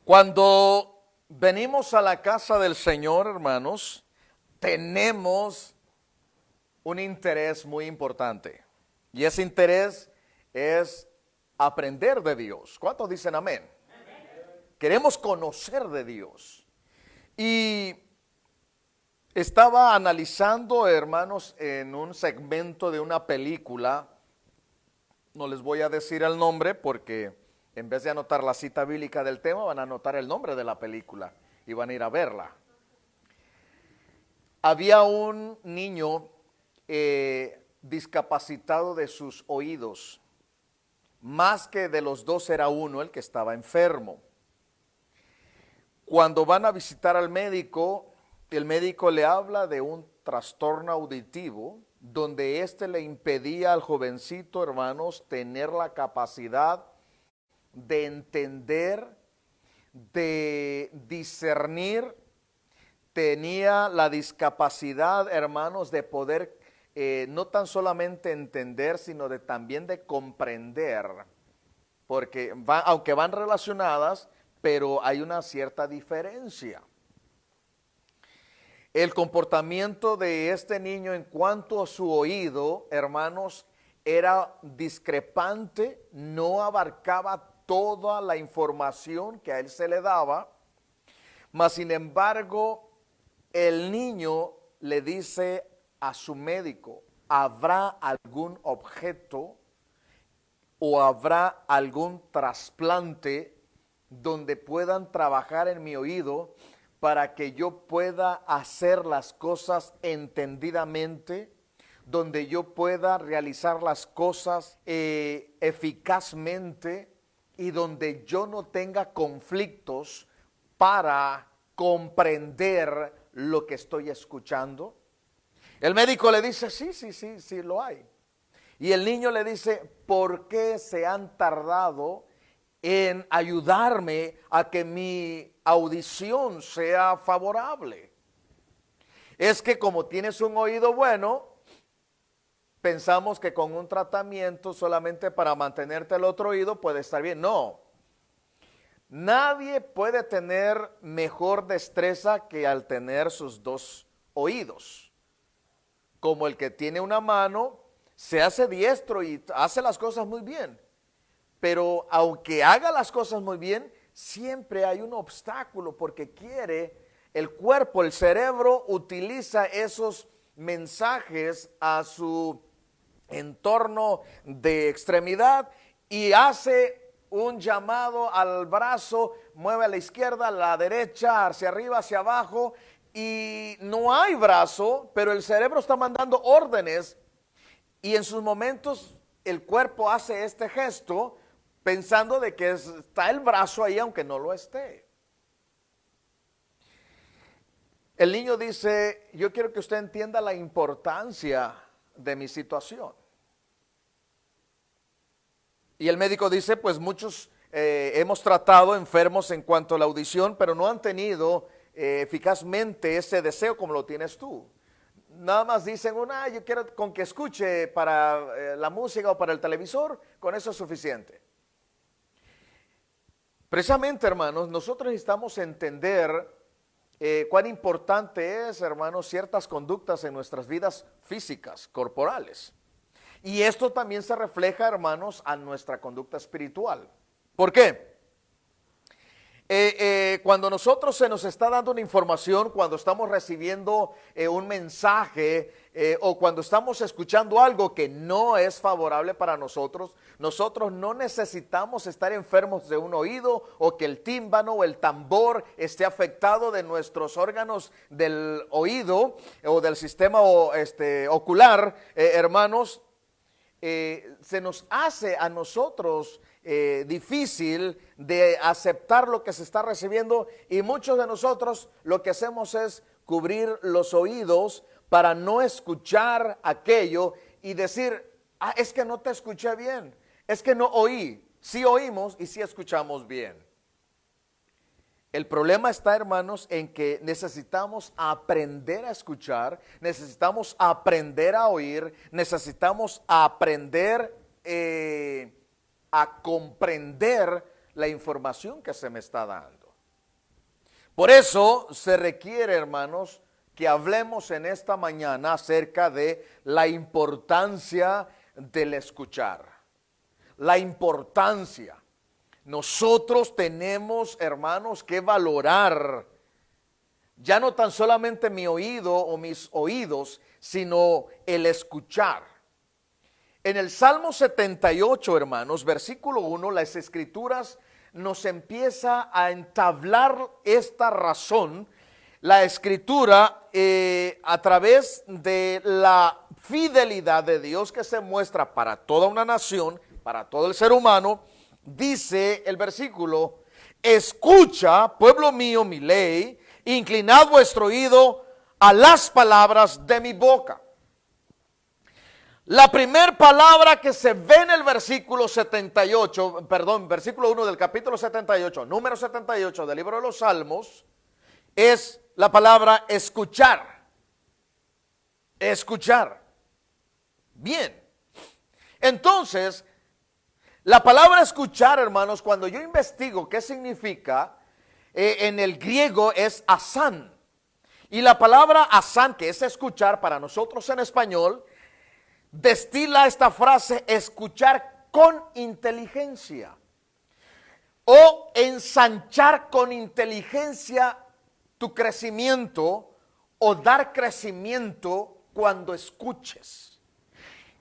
Cuando venimos a la casa del Señor, hermanos, tenemos un interés muy importante. Y ese interés es aprender de Dios. ¿Cuántos dicen amén? Queremos conocer de Dios. Y estaba analizando, hermanos, en un segmento de una película. No les voy a decir el nombre porque en vez de anotar la cita bíblica del tema, van a anotar el nombre de la película y van a ir a verla. Había un niño discapacitado de sus oídos. Más que de los dos era uno el que estaba enfermo. Cuando van a visitar al médico, el médico le habla de un trastorno auditivo donde éste le impedía al jovencito, hermanos, tener la capacidad de entender, de discernir. Tenía la discapacidad, hermanos, de poder no tan solamente entender, sino de también de comprender, porque aunque van relacionadas, pero hay una cierta diferencia. El comportamiento de este niño en cuanto a su oído, hermanos, era discrepante, no abarcaba toda la información que a él se le daba, mas sin embargo, el niño le dice a su médico, ¿habrá algún objeto o habrá algún trasplante donde puedan trabajar en mi oído para que yo pueda hacer las cosas entendidamente, donde yo pueda realizar las cosas eficazmente y donde yo no tenga conflictos para comprender lo que estoy escuchando? El médico le dice, sí lo hay. Y el niño le dice, ¿por qué se han tardado en ayudarme a que mi audición sea favorable? Es que como tienes un oído bueno, pensamos que con un tratamiento solamente para mantenerte el otro oído puede estar bien. No. Nadie puede tener mejor destreza que al tener sus dos oídos. Como el que tiene una mano, se hace diestro y hace las cosas muy bien. Pero aunque haga las cosas muy bien, siempre hay un obstáculo porque el cuerpo, el cerebro utiliza esos mensajes a su entorno de extremidad y hace un llamado al brazo, mueve a la izquierda, a la derecha, hacia arriba, hacia abajo, y no hay brazo, pero el cerebro está mandando órdenes, y en sus momentos el cuerpo hace este gesto, pensando de que está el brazo ahí, aunque no lo esté. El niño dice, yo quiero que usted entienda la importancia de mi situación. Y el médico dice, pues muchos hemos tratado enfermos en cuanto a la audición, pero no han tenido eficazmente ese deseo como lo tienes tú. Nada más dicen, yo quiero con que escuche para la música o para el televisor, con eso es suficiente. Precisamente, hermanos, nosotros necesitamos entender cuán importante es, hermanos, ciertas conductas en nuestras vidas físicas, corporales. Y esto también se refleja, hermanos, a nuestra conducta espiritual. ¿Por qué? Cuando nosotros se nos está dando una información, cuando estamos recibiendo un mensaje o cuando estamos escuchando algo que no es favorable para nosotros, nosotros no necesitamos estar enfermos de un oído o que el tímpano o el tambor esté afectado de nuestros órganos del oído o del sistema ocular, hermanos. Se nos hace a nosotros difícil de aceptar lo que se está recibiendo y muchos de nosotros lo que hacemos es cubrir los oídos para no escuchar aquello y decir, es que no te escuché bien, es que no oí, sí oímos y sí escuchamos bien. El problema está, hermanos, en que necesitamos aprender a escuchar, necesitamos aprender a oír, necesitamos aprender a comprender la información que se me está dando. Por eso se requiere, hermanos, que hablemos en esta mañana acerca de la importancia del escuchar. La importancia. Nosotros tenemos, hermanos, que valorar ya no tan solamente mi oído o mis oídos, sino el escuchar. En el Salmo 78, hermanos, versículo 1, las Escrituras nos empieza a entablar esta razón. La Escritura, a través de la fidelidad de Dios que se muestra para toda una nación, para todo el ser humano, dice el versículo: escucha, pueblo mío, mi ley, inclinad vuestro oído a las palabras de mi boca. La primera palabra que se ve en el versículo 78, perdón, versículo 1 del capítulo 78, número 78 del libro de los Salmos, es la palabra escuchar. Escuchar. Bien. Entonces, la palabra escuchar, hermanos, cuando yo investigo qué significa, en el griego es asán. Y la palabra asán, que es escuchar para nosotros en español, destila esta frase: escuchar con inteligencia o ensanchar con inteligencia tu crecimiento o dar crecimiento cuando escuches.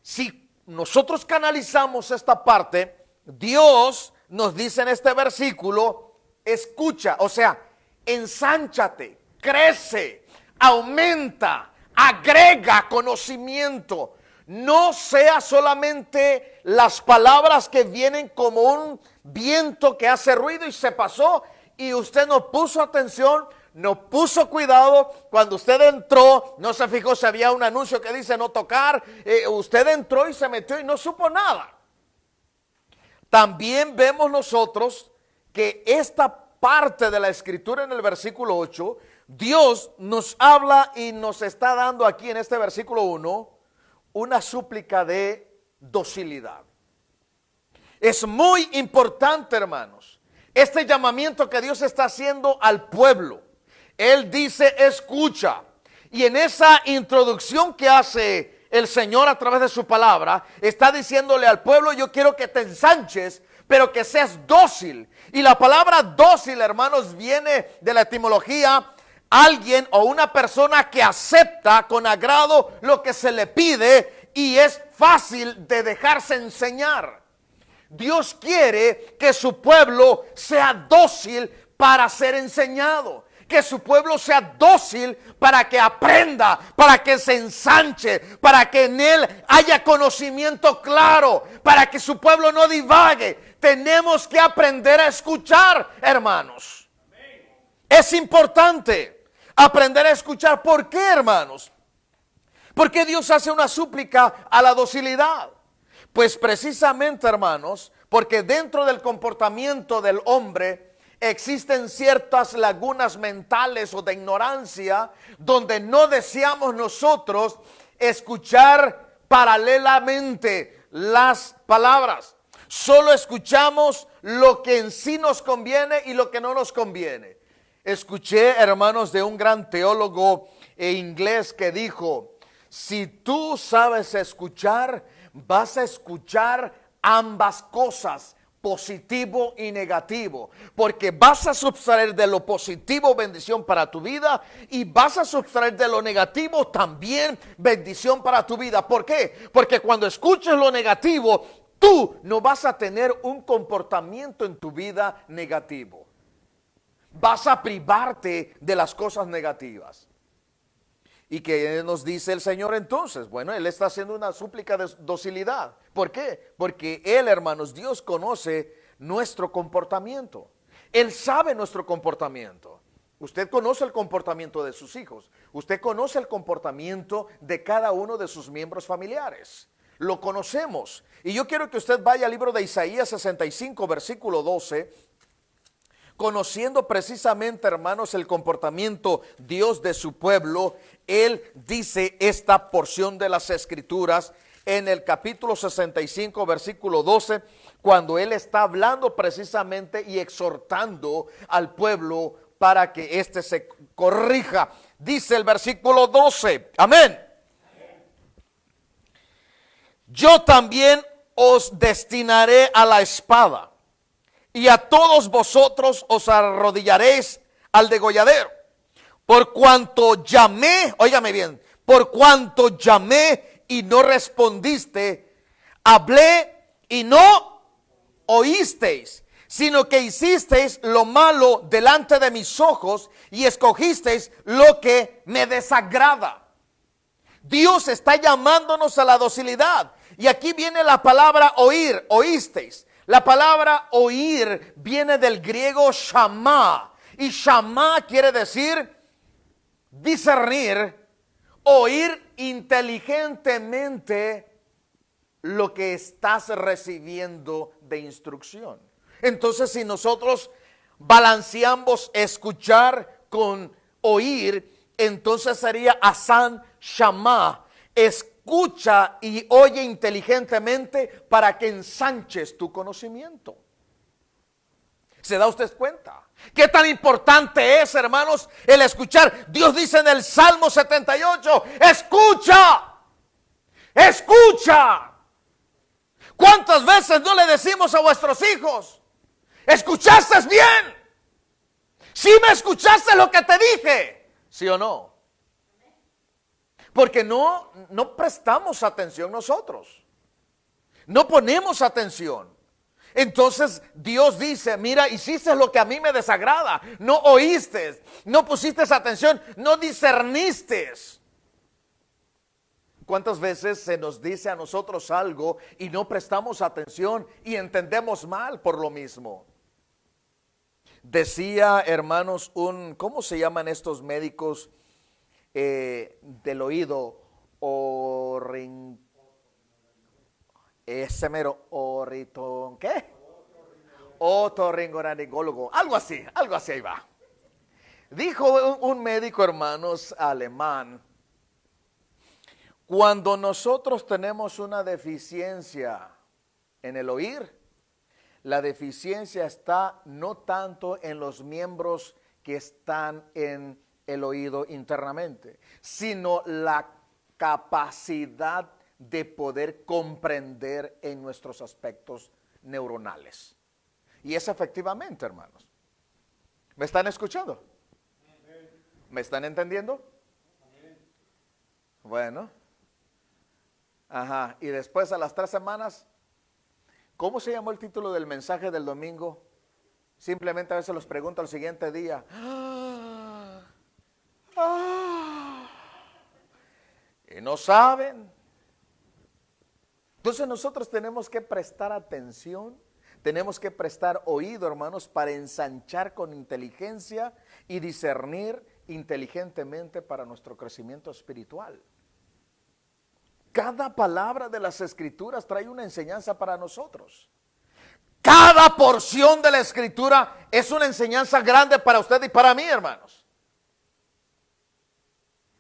Si nosotros canalizamos esta parte, Dios nos dice en este versículo: escucha, o sea, ensánchate, crece, aumenta, agrega conocimiento. No sea solamente las palabras que vienen como un viento que hace ruido y se pasó y usted no puso atención, no puso cuidado. Cuando usted entró, no se fijó si había un anuncio que dice no tocar. Usted entró y se metió y no supo nada. También vemos nosotros que esta parte de la escritura en el versículo 8, Dios nos habla y nos está dando aquí en este versículo 1 una súplica de docilidad. Es muy importante, hermanos, este llamamiento que Dios está haciendo al pueblo. Él dice escucha, y en esa introducción que hace el Señor a través de su palabra, está diciéndole al pueblo: yo quiero que te ensanches, pero que seas dócil. Y la palabra dócil, hermanos, viene de la etimología alguien o una persona que acepta con agrado lo que se le pide y es fácil de dejarse enseñar. Dios quiere que su pueblo sea dócil para ser enseñado, que su pueblo sea dócil para que aprenda, para que se ensanche, para que en él haya conocimiento claro, para que su pueblo no divague. Tenemos que aprender a escuchar, hermanos. Es importante aprender a escuchar. ¿Por qué, hermanos? ¿Por qué Dios hace una súplica a la docilidad? Pues precisamente, hermanos, porque dentro del comportamiento del hombre existen ciertas lagunas mentales o de ignorancia donde no deseamos nosotros escuchar paralelamente las palabras. Solo escuchamos lo que en sí nos conviene y lo que no nos conviene. Escuché, hermanos, de un gran teólogo inglés que dijo: si tú sabes escuchar, vas a escuchar ambas cosas, positivo y negativo, porque vas a sustraer de lo positivo bendición para tu vida y vas a sustraer de lo negativo también bendición para tu vida. ¿Por qué? Porque cuando escuches lo negativo, tú no vas a tener un comportamiento en tu vida negativo. Vas a privarte de las cosas negativas. ¿Y qué nos dice el Señor entonces? Bueno, Él está haciendo una súplica de docilidad. ¿Por qué? Porque Él, hermanos, Dios conoce nuestro comportamiento. Él sabe nuestro comportamiento. Usted conoce el comportamiento de sus hijos. Usted conoce el comportamiento de cada uno de sus miembros familiares. Lo conocemos. Y yo quiero que usted vaya al libro de Isaías 65, versículo 12. Conociendo precisamente, hermanos, el comportamiento Dios de su pueblo, Él dice esta porción de las Escrituras en el capítulo 65, versículo 12, cuando Él está hablando precisamente y exhortando al pueblo para que éste se corrija. Dice el versículo 12, amén. Yo también os destinaré a la espada, y a todos vosotros os arrodillaréis al degolladero. Por cuanto llamé, óigame bien, por cuanto llamé y no respondiste, hablé y no oísteis, sino que hicisteis lo malo delante de mis ojos y escogisteis lo que me desagrada. Dios está llamándonos a la docilidad. Y aquí viene la palabra oír, oísteis. La palabra oír viene del griego shamá. Y shamá quiere decir discernir, oír inteligentemente lo que estás recibiendo de instrucción. Entonces, si nosotros balanceamos escuchar con oír, entonces sería asan shamá. Escucha y oye inteligentemente para que ensanches tu conocimiento. ¿Se da usted cuenta? ¿Qué tan importante es, hermanos, el escuchar? Dios dice en el Salmo 78, escucha, escucha. ¿Cuántas veces no le decimos a vuestros hijos, escuchaste bien? ¿Sí me escuchaste lo que te dije? ¿Sí o no? Porque no prestamos atención nosotros. No ponemos atención. Entonces Dios dice, mira, hiciste lo que a mí me desagrada. No oíste, no pusiste atención, no discerniste. ¿Cuántas veces se nos dice a nosotros algo y no prestamos atención y entendemos mal por lo mismo? Decía, hermanos, ¿cómo se llaman estos médicos del oído? Ese mero ¿qué? Otorrinolaringólogo, algo así ahí va. Dijo un médico, hermanos, alemán, cuando nosotros tenemos una deficiencia en el oír, la deficiencia está no tanto en los miembros que están en el oído internamente, sino la capacidad de poder comprender en nuestros aspectos neuronales. Y es efectivamente, hermanos. ¿Me están escuchando? ¿Me están entendiendo? Bueno. Ajá. Y después a las 3 semanas, ¿cómo se llamó el título del mensaje del domingo? Simplemente a veces los pregunto al siguiente día. Y no saben. Entonces nosotros tenemos que prestar atención, tenemos que prestar oído, hermanos, para ensanchar con inteligencia y discernir inteligentemente para nuestro crecimiento espiritual. Cada palabra de las Escrituras trae una enseñanza para nosotros. Cada porción de la Escritura es una enseñanza grande para usted y para mí, hermanos.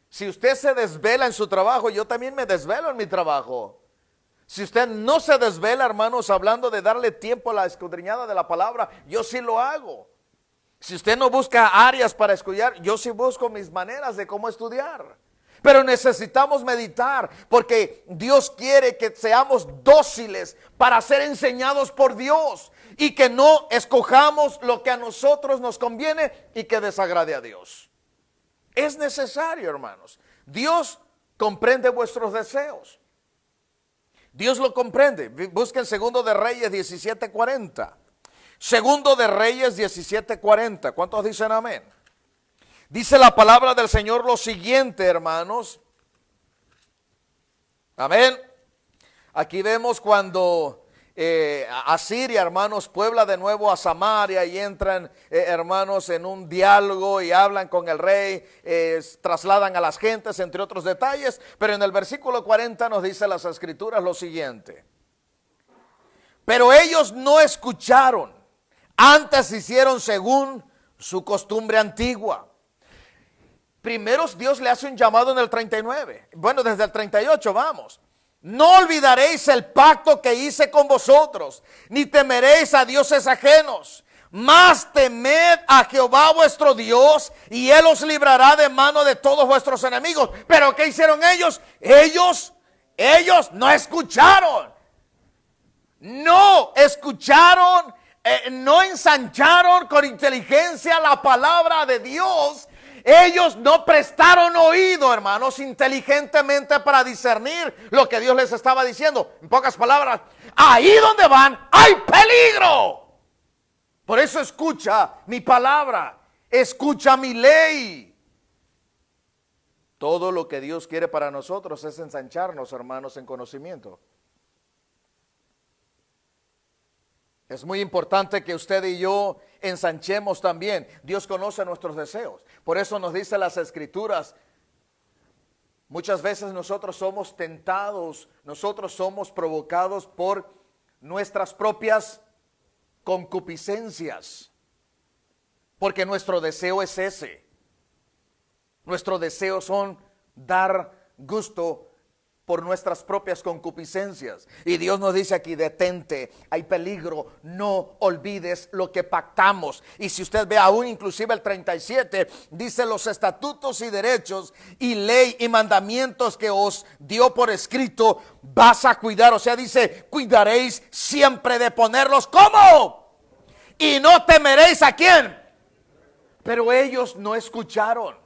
Si usted se desvela en su trabajo, yo también me desvelo en mi trabajo. Si usted no se desvela, hermanos, hablando de darle tiempo a la escudriñada de la palabra, yo sí lo hago. Si usted no busca áreas para estudiar, yo sí busco mis maneras de cómo estudiar. Pero necesitamos meditar, porque Dios quiere que seamos dóciles para ser enseñados por Dios y que no escojamos lo que a nosotros nos conviene y que desagrade a Dios. Es necesario, hermanos. Dios comprende vuestros deseos. Dios lo comprende. Busquen Segundo de Reyes 17:40. Segundo de Reyes 17:40. ¿Cuántos dicen amén? Dice la palabra del Señor lo siguiente, hermanos. Amén. Aquí vemos cuando Asiria, hermanos, puebla de nuevo a Samaria y entran, hermanos, en un diálogo y hablan con el rey, trasladan a las gentes, entre otros detalles. Pero en el versículo 40 nos dice las Escrituras lo siguiente: pero ellos no escucharon, antes hicieron según su costumbre antigua. Primero Dios le hace un llamado en el 39, bueno, desde el 38 vamos. No olvidaréis el pacto que hice con vosotros, ni temeréis a dioses ajenos, Mas temed a Jehová vuestro Dios, y Él os librará de mano de todos vuestros enemigos. Pero ¿qué hicieron ellos? Ellos no escucharon. No escucharon, no ensancharon con inteligencia la palabra de Dios. Ellos no prestaron oído, hermanos, inteligentemente para discernir lo que Dios les estaba diciendo. En pocas palabras, ahí donde van hay peligro. Por eso escucha mi palabra, escucha mi ley. Todo lo que Dios quiere para nosotros es ensancharnos, hermanos, en conocimiento. Es muy importante que usted y yo ensanchemos también. Dios conoce nuestros deseos. Por eso nos dice las Escrituras, muchas veces nosotros somos tentados, nosotros somos provocados por nuestras propias concupiscencias. Porque nuestro deseo es ese. Nuestro deseo son dar gusto por nuestras propias concupiscencias. Y Dios nos dice aquí, detente, hay peligro, no olvides lo que pactamos. Y si usted ve aún inclusive el 37, dice los estatutos y derechos y ley y mandamientos que os dio por escrito, vas a cuidar. O sea, dice, cuidaréis siempre de ponerlos. ¿Cómo? Y no temeréis ¿a quién? Pero ellos no escucharon.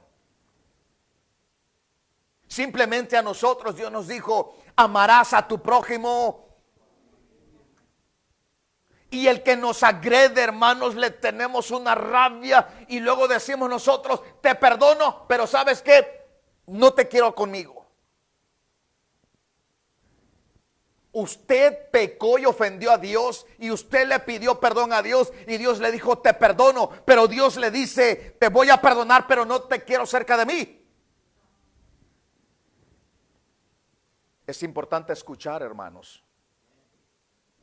Simplemente a nosotros Dios nos dijo, amarás a tu prójimo. Y el que nos agrede, hermanos, le tenemos una rabia y luego decimos nosotros, te perdono, pero ¿sabes qué? No te quiero conmigo. Usted pecó y ofendió a Dios y usted le pidió perdón a Dios y Dios le dijo, te perdono, pero Dios le dice, te voy a perdonar, pero no te quiero cerca de mí. Es importante escuchar, hermanos.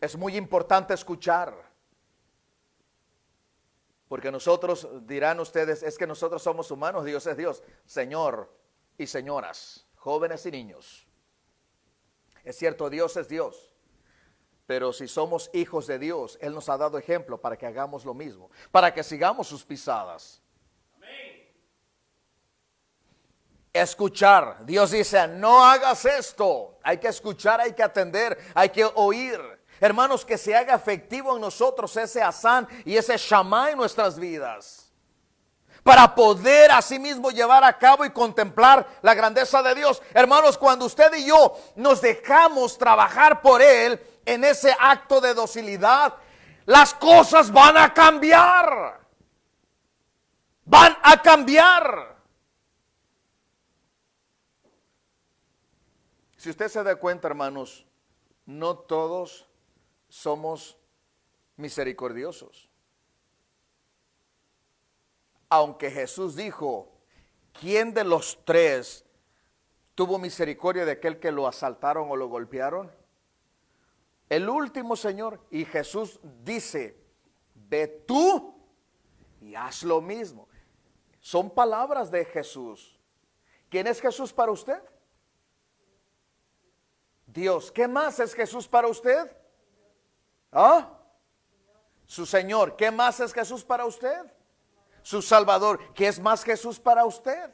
Es muy importante escuchar. Porque nosotros, dirán ustedes, es que nosotros somos humanos, Dios es Dios. Señor y señoras, jóvenes y niños. Es cierto, Dios es Dios. Pero si somos hijos de Dios, Él nos ha dado ejemplo para que hagamos lo mismo. Para que sigamos sus pisadas. Escuchar. Dios dice, no hagas esto. Hay que escuchar, hay que atender, hay que oír. Hermanos, que se haga efectivo en nosotros ese azán y ese shamá en nuestras vidas. Para poder asimismo llevar a cabo y contemplar la grandeza de Dios. Hermanos, cuando usted y yo nos dejamos trabajar por Él en ese acto de docilidad, las cosas van a cambiar. Van a cambiar. Si usted se da cuenta, hermanos, no todos somos misericordiosos. Aunque Jesús dijo, ¿quién de los tres tuvo misericordia de aquel que lo asaltaron o lo golpearon? El último, Señor. Y Jesús dice, ve tú y haz lo mismo. Son palabras de Jesús. ¿Quién es Jesús para usted? Dios. ¿Qué más es Jesús para usted? ¿Ah? Su Señor. ¿Qué más es Jesús para usted? Su Salvador. ¿Qué es más Jesús para usted?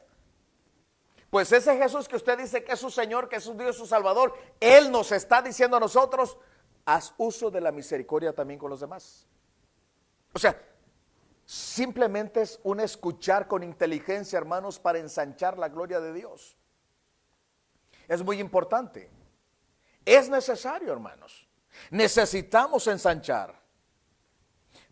Pues ese Jesús que usted dice que es su Señor, que es su Dios, su Salvador, Él nos está diciendo a nosotros, haz uso de la misericordia también con los demás. O sea, simplemente es un escuchar con inteligencia, hermanos, para ensanchar la gloria de Dios. Es muy importante. Es necesario, hermanos. Necesitamos ensanchar.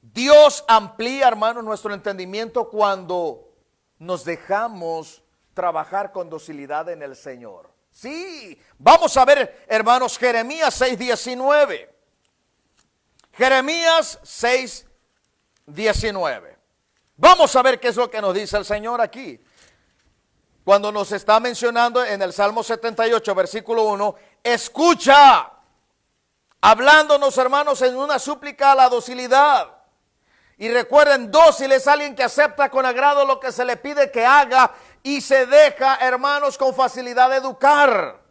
Dios amplía, hermanos, nuestro entendimiento cuando nos dejamos trabajar con docilidad en el Señor. Sí, vamos a ver, hermanos, Jeremías 6:19. Jeremías 6:19. Vamos a ver qué es lo que nos dice el Señor aquí. Cuando nos está mencionando en el Salmo 78, versículo 1, escucha, hablándonos, hermanos, en una súplica a la docilidad. Y recuerden, dócil es alguien que acepta con agrado lo que se le pide que haga y se deja, hermanos, con facilidad de educar.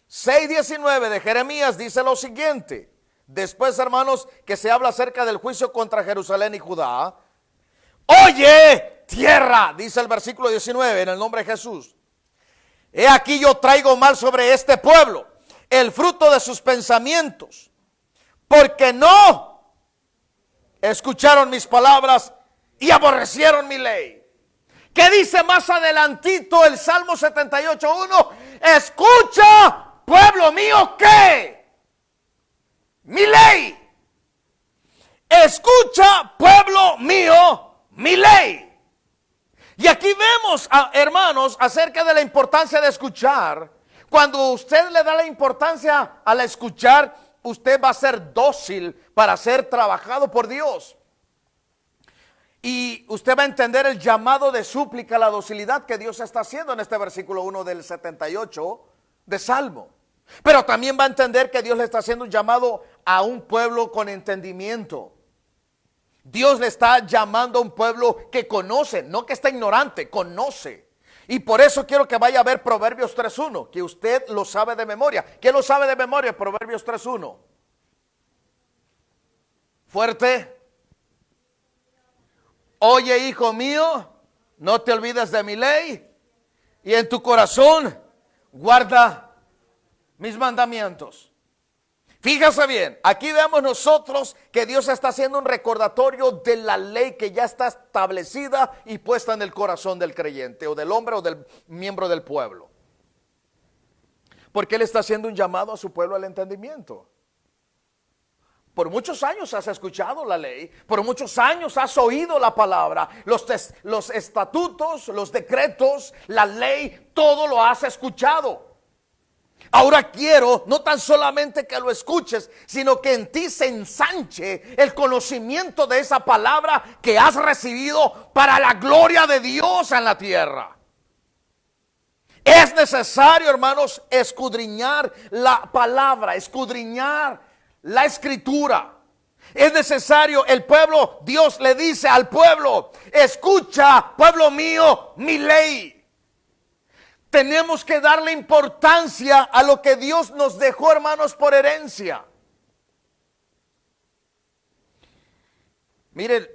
6:19 de Jeremías dice lo siguiente: Después, hermanos, que se habla acerca del juicio contra Jerusalén y Judá. Oye, tierra, dice el versículo 19, en el nombre de Jesús. He aquí yo traigo mal sobre este pueblo, el fruto de sus pensamientos, porque no escucharon mis palabras y aborrecieron mi ley. ¿Qué dice más adelantito el Salmo 78:1? Escucha, pueblo mío, ¿qué? Mi ley. Escucha, pueblo mío, mi ley. Y aquí vemos, hermanos, acerca de la importancia de escuchar. Cuando usted le da la importancia al escuchar, usted va a ser dócil para ser trabajado por Dios. Y usted va a entender el llamado de súplica, la docilidad que Dios está haciendo en este versículo 1 del 78 de Salmo. Pero también va a entender que Dios le está haciendo un llamado a un pueblo con entendimiento. Dios le está llamando a un pueblo que conoce, no que está ignorante, conoce. Y por eso quiero que vaya a ver Proverbios 3:1, que usted lo sabe de memoria. ¿Quién lo sabe de memoria? Proverbios 3:1. Fuerte. Oye, hijo mío, no te olvides de mi ley, y en tu corazón guarda mis mandamientos. Fíjese bien, aquí vemos nosotros que Dios está haciendo un recordatorio de la ley que ya está establecida y puesta en el corazón del creyente, o del hombre, o del miembro del pueblo. Porque Él está haciendo un llamado a su pueblo al entendimiento. Por muchos años has escuchado la ley, por muchos años has oído la palabra, los estatutos, los decretos, la ley, todo lo has escuchado. Ahora quiero no tan solamente que lo escuches, sino que en ti se ensanche el conocimiento de esa palabra que has recibido para la gloria de Dios en la tierra. Es necesario, hermanos, escudriñar la palabra, escudriñar la escritura. Es necesario, el pueblo, Dios le dice al pueblo, escucha, pueblo mío, mi ley. Tenemos que darle importancia a lo que Dios nos dejó, hermanos, por herencia. Miren,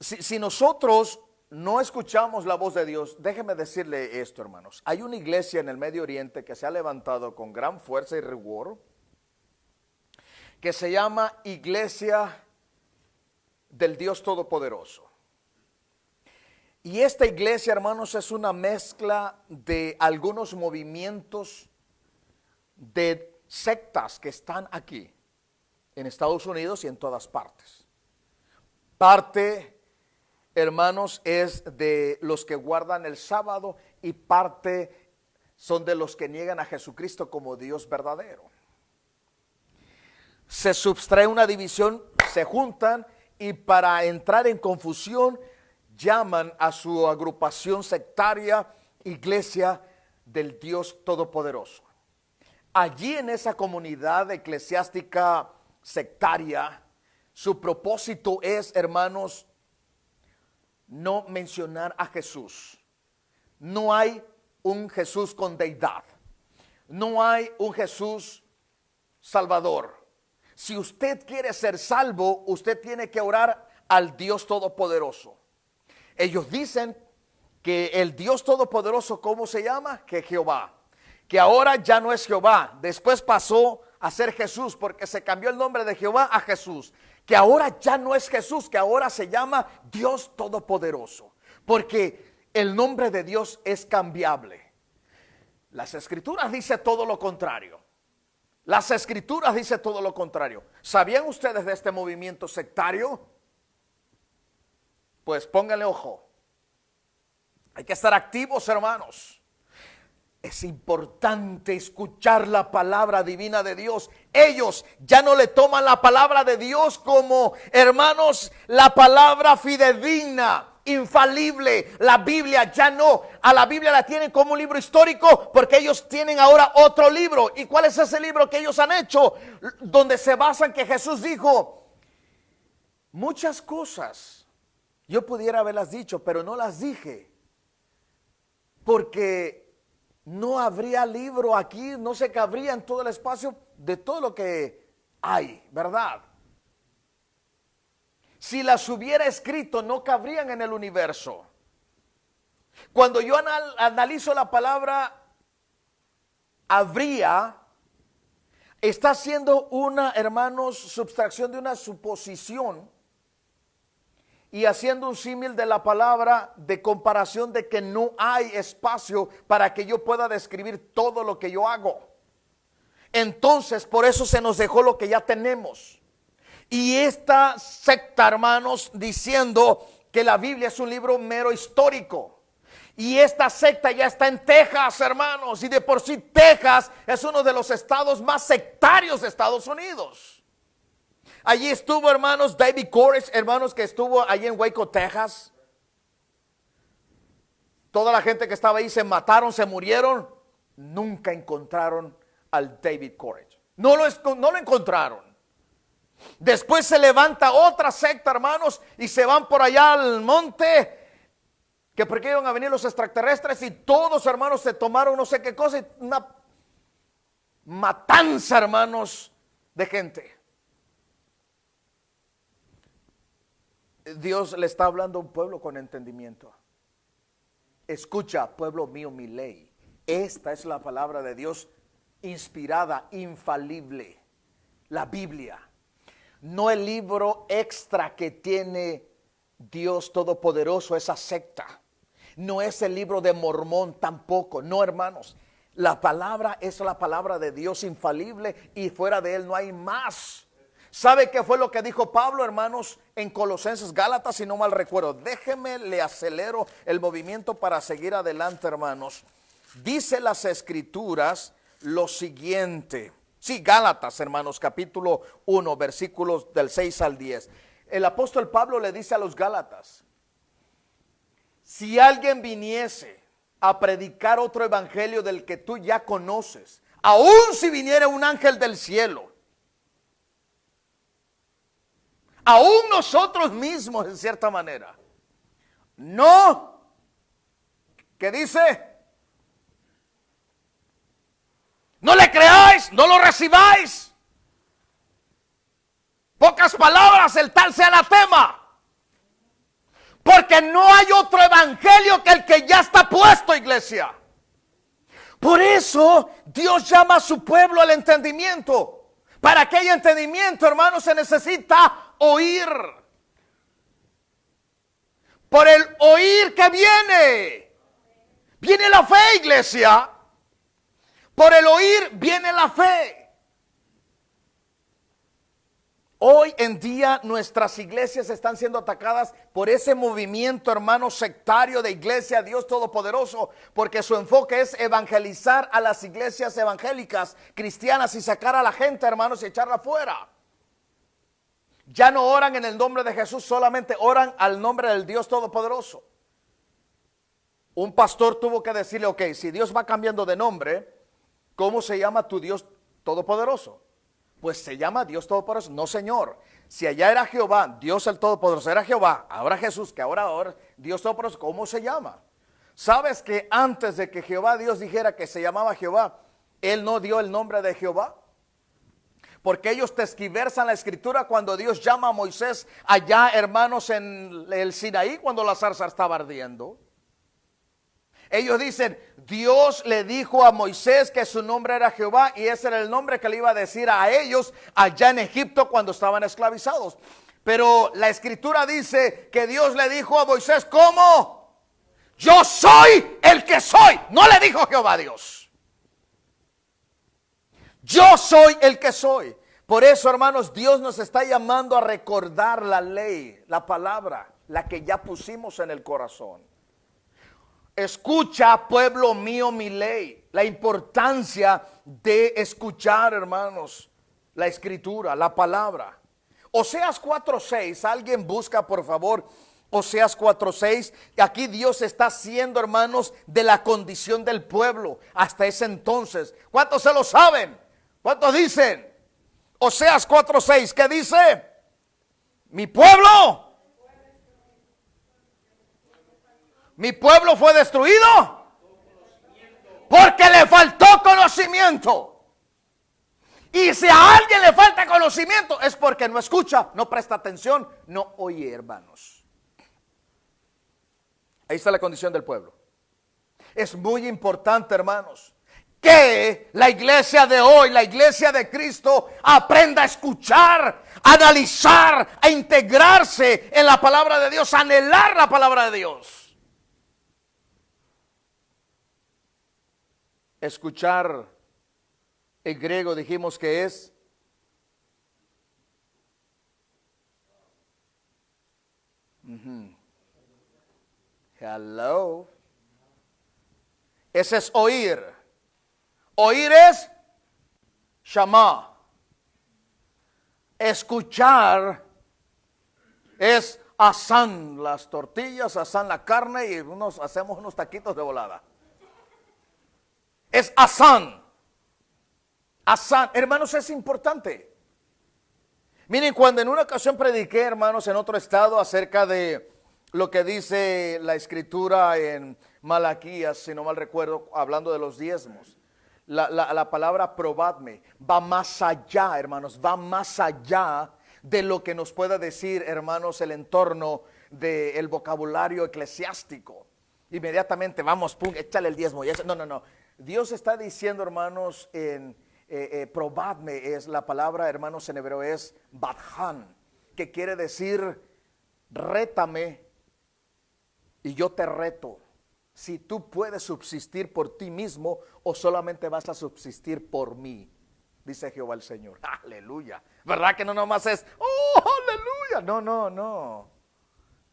si nosotros no escuchamos la voz de Dios, déjeme decirle esto, hermanos. Hay una iglesia en el Medio Oriente que se ha levantado con gran fuerza y rigor, que se llama Iglesia del Dios Todopoderoso. Y esta iglesia, hermanos, es una mezcla de algunos movimientos de sectas que están aquí, en Estados Unidos y en todas partes. Parte, hermanos, es de los que guardan el sábado y parte son de los que niegan a Jesucristo como Dios verdadero. Se subtrae una división, se juntan y para entrar en confusión llaman a su agrupación sectaria Iglesia del Dios Todopoderoso. Allí en esa comunidad eclesiástica sectaria, su propósito es, hermanos, no mencionar a Jesús. No hay un Jesús con deidad. No hay un Jesús salvador. Si usted quiere ser salvo, usted tiene que orar al Dios Todopoderoso. Ellos dicen que el Dios Todopoderoso, ¿cómo se llama? Que Jehová. Que ahora ya no es Jehová. Después pasó a ser Jesús porque se cambió el nombre de Jehová a Jesús. Que ahora ya no es Jesús, que ahora se llama Dios Todopoderoso. Porque el nombre de Dios es cambiable. Las Escrituras dicen todo lo contrario. Las Escrituras dicen todo lo contrario. ¿Sabían ustedes de este movimiento sectario? Pues pónganle ojo. Hay que estar activos, hermanos. Es importante escuchar la palabra divina de Dios. Ellos ya no le toman la palabra de Dios como, hermanos, la palabra fidedigna, infalible. La Biblia ya no. A la Biblia la tienen como un libro histórico porque ellos tienen ahora otro libro. ¿Y cuál es ese libro que ellos han hecho? Donde se basan que Jesús dijo muchas cosas. Yo pudiera haberlas dicho, pero no las dije. Porque no habría libro aquí, no se cabría en todo el espacio de todo lo que hay, ¿verdad? Si las hubiera escrito, no cabrían en el universo. Cuando yo analizo la palabra habría, está haciendo una, hermanos, subtracción de una suposición y haciendo un símil de la palabra de comparación de que no hay espacio para que yo pueda describir todo lo que yo hago. Entonces, por eso se nos dejó lo que ya tenemos. Y esta secta, hermanos, diciendo que la Biblia es un libro mero histórico. Y esta secta ya está en Texas, hermanos. Y de por sí Texas es uno de los estados más sectarios de Estados Unidos. Allí estuvo, hermanos, David Koresh, hermanos, que estuvo allí en Waco, Texas. Toda la gente que estaba ahí se mataron, se murieron. Nunca encontraron al David Koresh. No lo encontraron. Después se levanta otra secta, hermanos, y se van por allá al monte, que porque iban a venir los extraterrestres, y todos, hermanos, se tomaron no sé qué cosa, una matanza, hermanos, de gente. Dios le está hablando a un pueblo con entendimiento. Escucha, pueblo mío, mi ley. Esta es la palabra de Dios, inspirada, infalible, la Biblia. No el libro extra que tiene Dios Todopoderoso, esa secta. No es el libro de Mormón tampoco. No, hermanos. La palabra es la palabra de Dios infalible y fuera de él no hay más. ¿Sabe qué fue lo que dijo Pablo, hermanos, en Colosenses, Gálatas, si no mal recuerdo? Déjeme, le acelero el movimiento para seguir adelante, hermanos. Dice las Escrituras lo siguiente. Sí, Gálatas, hermanos, capítulo 1, versículos del 6 al 10. El apóstol Pablo le dice a los Gálatas: si alguien viniese a predicar otro evangelio del que tú ya conoces, aun si viniera un ángel del cielo, aún nosotros mismos en cierta manera, no, ¿qué dice? No le creáis, no lo recibáis. Pocas palabras, el tal sea anatema. Porque no hay otro evangelio que el que ya está puesto, iglesia. Por eso Dios llama a su pueblo al entendimiento. Para que haya entendimiento, hermanos, se necesita oír. Por el oír que viene la fe, iglesia. Por el oír viene la fe. Hoy en día nuestras iglesias están siendo atacadas por ese movimiento, hermano, sectario de Iglesia Dios Todopoderoso, porque su enfoque es evangelizar a las iglesias evangélicas cristianas y sacar a la gente, hermanos, y echarla fuera. Ya no oran en el nombre de Jesús, solamente oran al nombre del Dios Todopoderoso. Un pastor tuvo que decirle: ok, si Dios va cambiando de nombre, ¿cómo se llama tu Dios Todopoderoso? Pues se llama Dios Todopoderoso. No, señor. Si allá era Jehová, Dios el Todopoderoso era Jehová, ahora Jesús, que ahora Dios Todopoderoso, ¿cómo se llama? ¿Sabes que antes de que Jehová Dios dijera que se llamaba Jehová, Él no dio el nombre de Jehová? Porque ellos tergiversan la escritura cuando Dios llama a Moisés allá, hermanos, en el Sinaí, cuando la zarza estaba ardiendo. Ellos dicen: Dios le dijo a Moisés que su nombre era Jehová, y ese era el nombre que le iba a decir a ellos allá en Egipto cuando estaban esclavizados. Pero la escritura dice que Dios le dijo a Moisés: ¿cómo? Yo soy el que soy. No le dijo Jehová Dios. Yo soy el que soy. Por eso, hermanos, Dios nos está llamando a recordar la ley, la palabra, la que ya pusimos en el corazón. Escucha, pueblo mío, mi ley. La importancia de escuchar, hermanos, la escritura, la palabra. Oseas 4:6, alguien busca, por favor, Oseas 4:6. Aquí Dios está haciendo, hermanos, de la condición del pueblo hasta ese entonces. ¿Cuántos se lo saben? ¿Cuántos dicen? Oseas 4:6, ¿qué dice? Mi pueblo fue destruido porque le faltó conocimiento. Y si a alguien le falta conocimiento, es porque no escucha, no presta atención, no oye, hermanos. Ahí está la condición del pueblo. Es muy importante, hermanos, que la iglesia de hoy, la iglesia de Cristo, aprenda a escuchar, a analizar, a integrarse en la palabra de Dios, a anhelar la palabra de Dios. Escuchar, en griego dijimos que es hello. Ese es oír. Oír es shama. Escuchar es asan las tortillas, asan la carne y hacemos unos taquitos de volada. Es asan. Asan, hermanos, es importante. Miren, cuando en una ocasión prediqué, hermanos, en otro estado acerca de lo que dice la escritura en Malaquías, si no mal recuerdo, hablando de los diezmos. La palabra probadme va más allá, hermanos, va más allá de lo que nos pueda decir, hermanos, el entorno del vocabulario eclesiástico. Inmediatamente vamos, pum, échale el diezmo. No. Dios está diciendo, hermanos, probadme, es la palabra, hermanos, en hebreo es badhan, que quiere decir rétame y yo te reto. Si tú puedes subsistir por ti mismo o solamente vas a subsistir por mí, dice Jehová el Señor. Aleluya. ¿Verdad que no nomás es, oh, aleluya? No.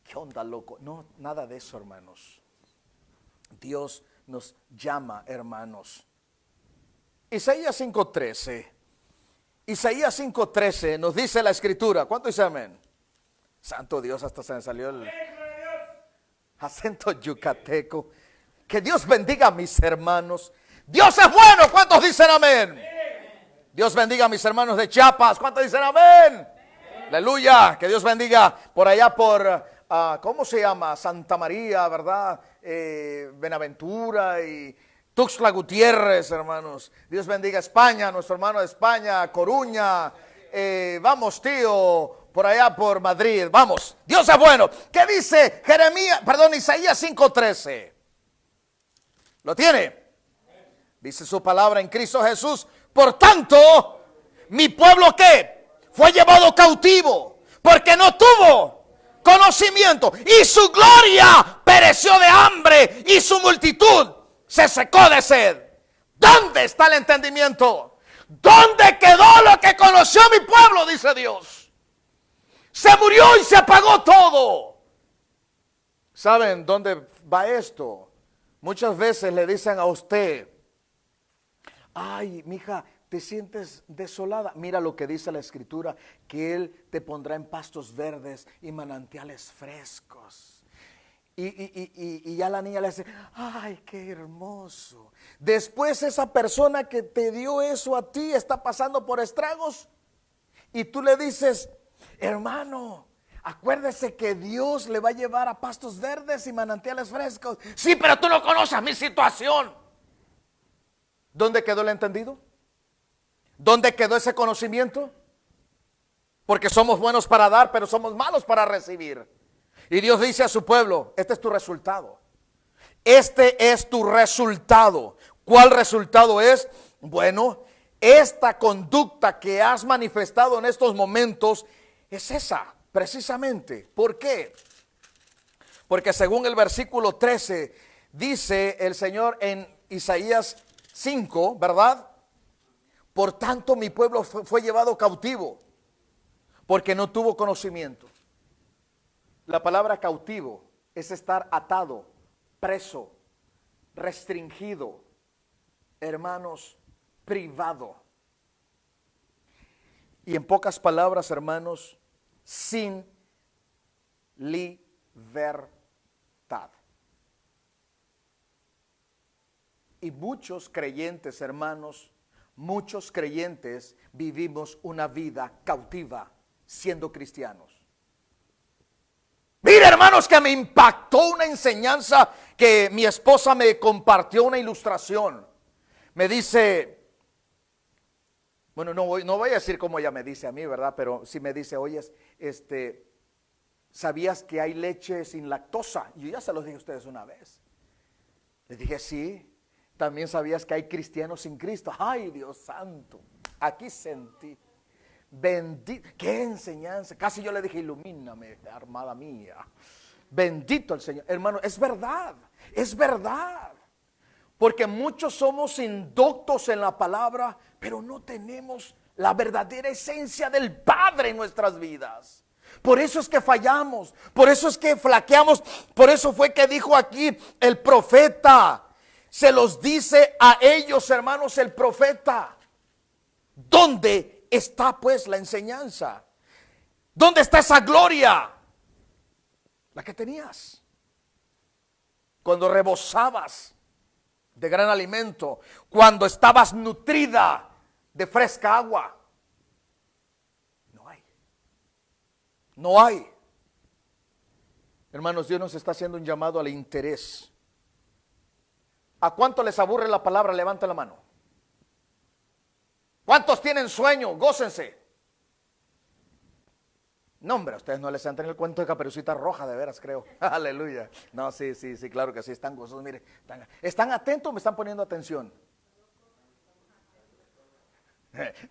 ¿Qué onda, loco? No, nada de eso, hermanos. Dios nos llama, hermanos. Isaías 5:13. Isaías 5:13 nos dice la escritura. ¿Cuánto dice amén? Santo Dios, hasta se me salió el acento yucateco. Que Dios bendiga a mis hermanos. Dios es bueno. ¿Cuántos dicen amén? Dios bendiga a mis hermanos de Chiapas. ¿Cuántos dicen amén? Aleluya. Que Dios bendiga por allá por, ¿cómo se llama? Santa María, ¿verdad? Benaventura y Tuxtla Gutiérrez, hermanos. Dios bendiga a España, nuestro hermano de España, Coruña. Vamos, tío, por allá por Madrid. Vamos, Dios es bueno. ¿Qué dice Isaías 5:13? ¿Lo tiene? Dice su palabra en Cristo Jesús. Por tanto, mi pueblo ¿qué? Fue llevado cautivo porque no tuvo conocimiento y su gloria pereció de hambre y su multitud se secó de sed. ¿Dónde está el entendimiento? ¿Dónde quedó lo que conoció mi pueblo? Dice Dios. Se murió y se apagó todo. ¿Saben dónde va esto? Muchas veces le dicen a usted, ay, mija, te sientes desolada. Mira lo que dice la escritura, que Él te pondrá en pastos verdes y manantiales frescos. Y ya la niña le dice, ay, qué hermoso. Después esa persona que te dio eso a ti está pasando por estragos. Y tú le dices, hermano, acuérdese que Dios le va a llevar a pastos verdes y manantiales frescos. Sí, pero tú no conoces mi situación. ¿Dónde quedó el entendido? ¿Dónde quedó ese conocimiento? Porque somos buenos para dar, pero somos malos para recibir. Y Dios dice a su pueblo, este es tu resultado. Este es tu resultado. ¿Cuál resultado es? Bueno, esta conducta que has manifestado en estos momentos es esa, precisamente. ¿Por qué? Porque según el versículo 13, dice el Señor en Isaías 5, ¿verdad? Por tanto mi pueblo fue llevado cautivo, porque no tuvo conocimiento. La palabra cautivo es estar atado, preso, restringido, hermanos, privado. Y en pocas palabras, hermanos, sin libertad. Y muchos creyentes, hermanos, muchos creyentes vivimos una vida cautiva siendo cristianos. Mira, hermanos, que me impactó una enseñanza que mi esposa me compartió, una ilustración. Me dice, Bueno, no voy a decir como ella me dice a mí, ¿verdad? Pero sí me dice, oye, ¿sabías que hay leche sin lactosa? Yo ya se los dije a ustedes una vez. Les dije, sí. También sabías que hay cristianos sin Cristo. Ay, Dios santo. Aquí sentí. Bendito. Qué enseñanza. Casi yo le dije, ilumíname, armada mía. Bendito el Señor. Hermano, es verdad. Es verdad. Porque muchos somos indoctos en la palabra, pero no tenemos la verdadera esencia del Padre en nuestras vidas. Por eso es que fallamos, por eso es que flaqueamos, por eso fue que dijo aquí el profeta. Se los dice a ellos, hermanos, el profeta. ¿Dónde está pues la enseñanza? ¿Dónde está esa gloria? La que tenías cuando rebosabas de gran alimento, cuando estabas nutrida de fresca agua. No hay. Hermanos, Dios nos está haciendo un llamado al interés. ¿A cuánto les aburre la palabra? Levanten la mano. ¿Cuántos tienen sueño? Gócense. No, hombre, a ustedes no les entran el cuento de Caperucita Roja, de veras, creo. Aleluya. No, sí, claro que sí, están gozosos. Mire, ¿están atentos o me están poniendo atención?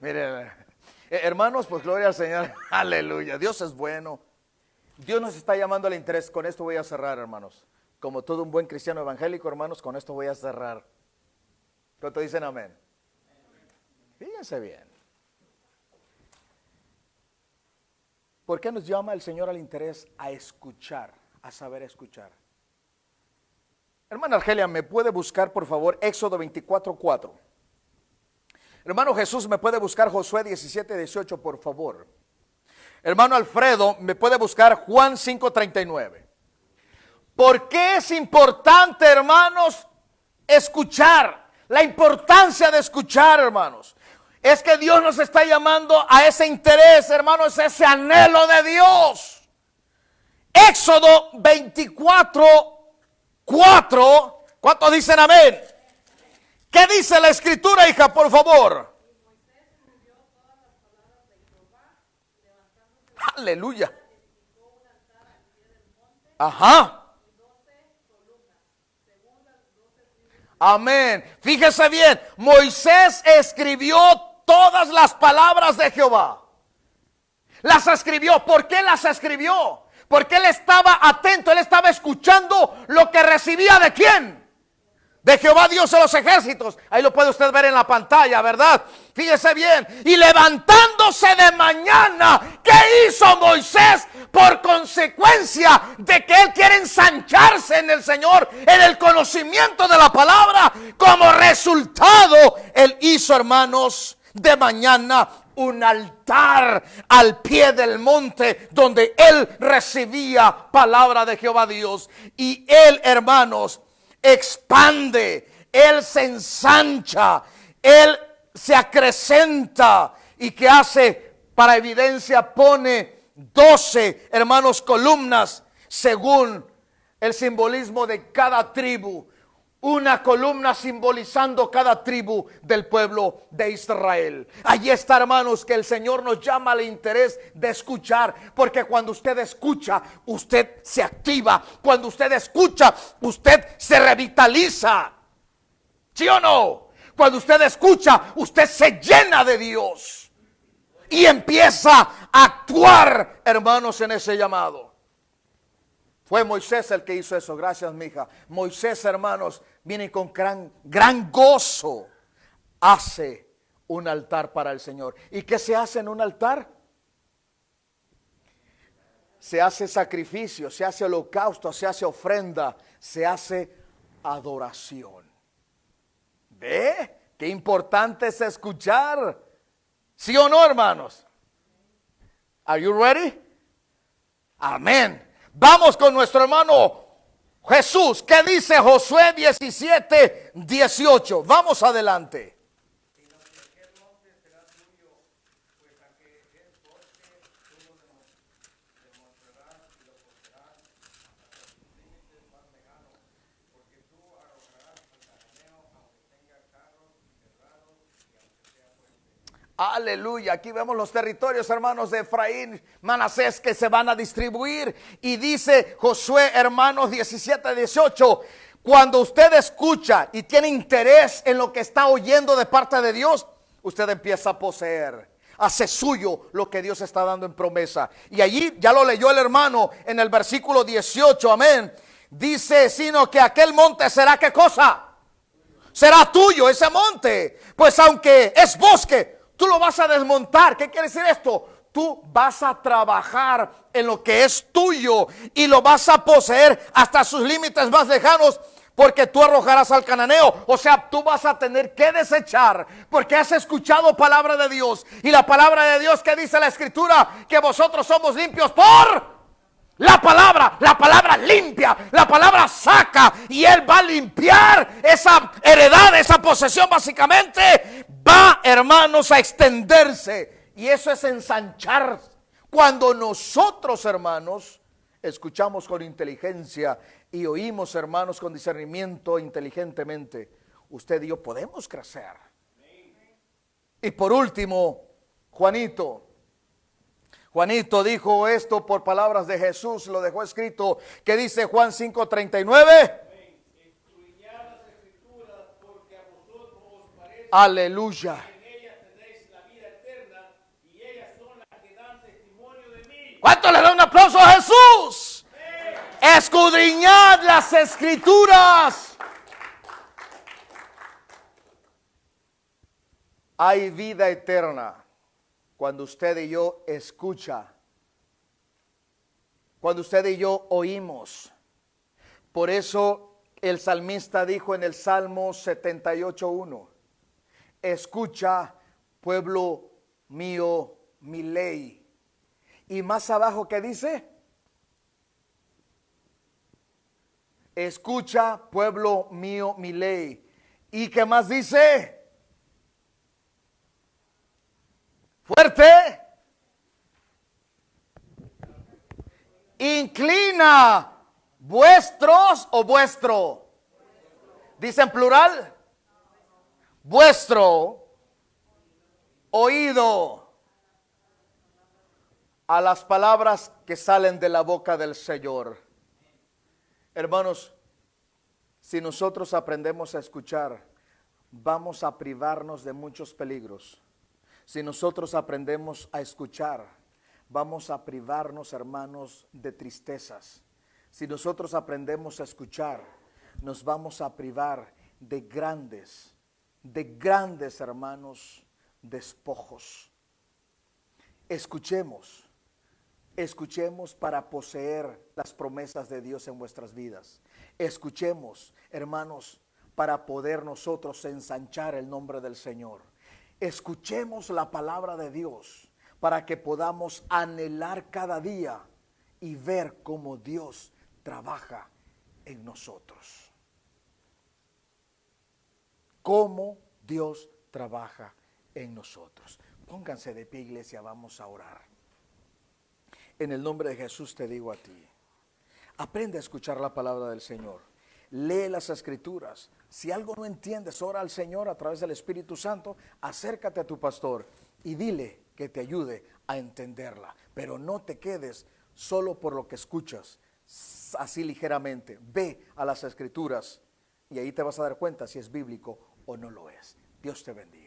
Mire, hermanos, pues gloria al Señor. Aleluya. Dios es bueno. Dios nos está llamando al interés. Con esto voy a cerrar, hermanos. Como todo un buen cristiano evangélico, hermanos, con esto voy a cerrar. ¿Cuánto dicen amén? Fíjense bien. ¿Por qué nos llama el Señor al interés? A escuchar, a saber escuchar. Hermana Argelia, ¿me puede buscar, por favor, Éxodo 24:4? Hermano Jesús, ¿me puede buscar Josué 17:18, por favor? Hermano Alfredo, ¿me puede buscar Juan 5:39? ¿Por qué es importante, hermanos, escuchar? La importancia de escuchar, hermanos. Es que Dios nos está llamando a ese interés, hermanos, ese anhelo de Dios. Éxodo 24:4. ¿Cuántos dicen amén? ¿Qué dice la escritura, hija, por favor? Aleluya. Ajá. Amén. Fíjese bien, Moisés escribió todas las palabras de Jehová. Las escribió. ¿Por qué las escribió? Porque él estaba atento, él estaba escuchando lo que recibía de quién. De Jehová Dios de los ejércitos. Ahí lo puede usted ver en la pantalla, ¿verdad? Fíjese bien. Y levantándose de mañana, ¿qué hizo Moisés? Por consecuencia de que él quiere ensancharse en el Señor, en el conocimiento de la palabra. Como resultado, él hizo, hermanos, de mañana un altar al pie del monte donde él recibía palabra de Jehová Dios. Y él, hermanos, expande, él se ensancha, él se acrecenta. ¿Y qué hace? Para evidencia pone 12, hermanos, columnas según el simbolismo de cada tribu. Una columna simbolizando cada tribu del pueblo de Israel. Allí está, hermanos, que el Señor nos llama al interés de escuchar. Porque cuando usted escucha, usted se activa. Cuando usted escucha, usted se revitaliza. ¿Sí o no? Cuando usted escucha, usted se llena de Dios. Y empieza a actuar, hermanos, en ese llamado. Fue Moisés el que hizo eso. Gracias, mija. Moisés, hermanos, viene con gran gozo. Hace un altar para el Señor. ¿Y qué se hace en un altar? Se hace sacrificio, se hace holocausto, se hace ofrenda, se hace adoración. ¿Ve? Qué importante es escuchar. ¿Sí o no, hermanos? Are you ready? Amén. Vamos con nuestro hermano Jesús. ¿Qué dice Josué 17:18? Vamos adelante. Aleluya, aquí vemos los territorios, hermanos, de Efraín, Manasés, que se van a distribuir. Y dice Josué, hermanos, 17-18, cuando usted escucha y tiene interés en lo que está oyendo de parte de Dios, usted empieza a poseer, hace suyo lo que Dios está dando en promesa. Y allí ya lo leyó el hermano en el versículo 18, amén. Dice, sino que aquel monte será, ¿qué cosa? Será tuyo ese monte, pues aunque es bosque, tú lo vas a desmontar. ¿Qué quiere decir esto? Tú vas a trabajar en lo que es tuyo y lo vas a poseer hasta sus límites más lejanos, porque tú arrojarás al cananeo. O sea, tú vas a tener que desechar, porque has escuchado palabra de Dios. Y la palabra de Dios, que dice la escritura, que vosotros somos limpios por la palabra limpia, la palabra saca, y Él va a limpiar esa heredad, esa posesión. Básicamente va, hermanos, a extenderse, y eso es ensanchar. Cuando nosotros, hermanos, escuchamos con inteligencia y oímos, hermanos, con discernimiento inteligentemente, usted y yo podemos crecer. Y por último, Juanito dijo esto por palabras de Jesús, lo dejó escrito, que dice Juan 5:39. Aleluya. ¿Cuánto le da un aplauso a Jesús? Escudriñad las escrituras. Hay vida eterna cuando usted y yo escucha, cuando usted y yo oímos. Por eso el salmista dijo en el Salmo 78:1, escucha, pueblo mío, mi ley. Y más abajo, ¿qué dice? Escucha, pueblo mío, mi ley. ¿Y qué más dice? Fuerte. Inclina vuestros o vuestro. Dice en plural. Vuestro oído a las palabras que salen de la boca del Señor. Hermanos, si nosotros aprendemos a escuchar, vamos a privarnos de muchos peligros. Si nosotros aprendemos a escuchar, vamos a privarnos, hermanos, de tristezas. Si nosotros aprendemos a escuchar, nos vamos a privar de grandes, hermanos, despojos. Escuchemos para poseer las promesas de Dios en vuestras vidas. Escuchemos, hermanos, para poder nosotros ensanchar el nombre del Señor. Escuchemos la palabra de Dios para que podamos anhelar cada día y ver cómo Dios trabaja en nosotros. Cómo Dios trabaja en nosotros. Pónganse de pie, iglesia, vamos a orar. En el nombre de Jesús te digo a ti, aprende a escuchar la palabra del Señor. Lee las escrituras. Si algo no entiendes, ora al Señor a través del Espíritu Santo. Acércate a tu pastor y dile que te ayude a entenderla. Pero no te quedes solo por lo que escuchas, así ligeramente. Ve a las escrituras y ahí te vas a dar cuenta si es bíblico o no lo es. Dios te bendiga.